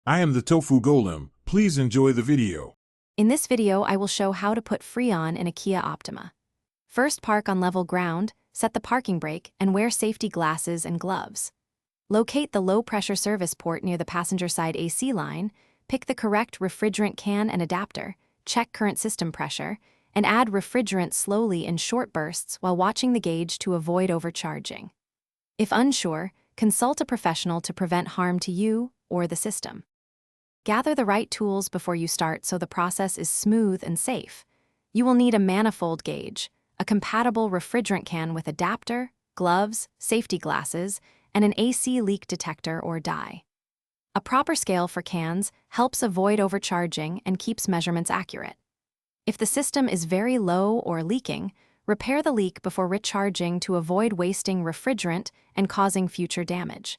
I am the Tofu Golem. Please enjoy the video. In this video, I will show how to put Freon in a Kia Optima. First, park on level ground, set the parking brake, and wear safety glasses and gloves. Locate the low-pressure service port near the passenger side AC line, pick the correct refrigerant can and adapter, check current system pressure, and add refrigerant slowly in short bursts while watching the gauge to avoid overcharging. If unsure, consult a professional to prevent harm to you or the system. Gather the right tools before you start so the process is smooth and safe. You will need a manifold gauge, a compatible refrigerant can with adapter, gloves, safety glasses, and an AC leak detector or dye. A proper scale for cans helps avoid overcharging and keeps measurements accurate. If the system is very low or leaking, repair the leak before recharging to avoid wasting refrigerant and causing future damage.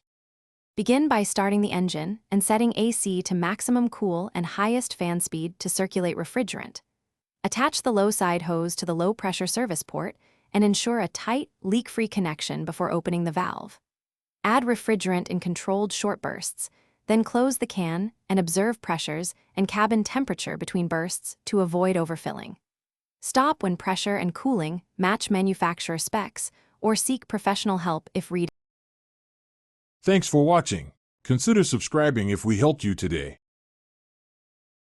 Begin by starting the engine and setting AC to maximum cool and highest fan speed to circulate refrigerant. Attach the low side hose to the low-pressure service port and ensure a tight, leak-free connection before opening the valve. Add refrigerant in controlled short bursts, then close the can and observe pressures and cabin temperature between bursts to avoid overfilling. Stop when pressure and cooling match manufacturer specs or seek professional help if reading. Thanks for watching. Consider subscribing if we helped you today.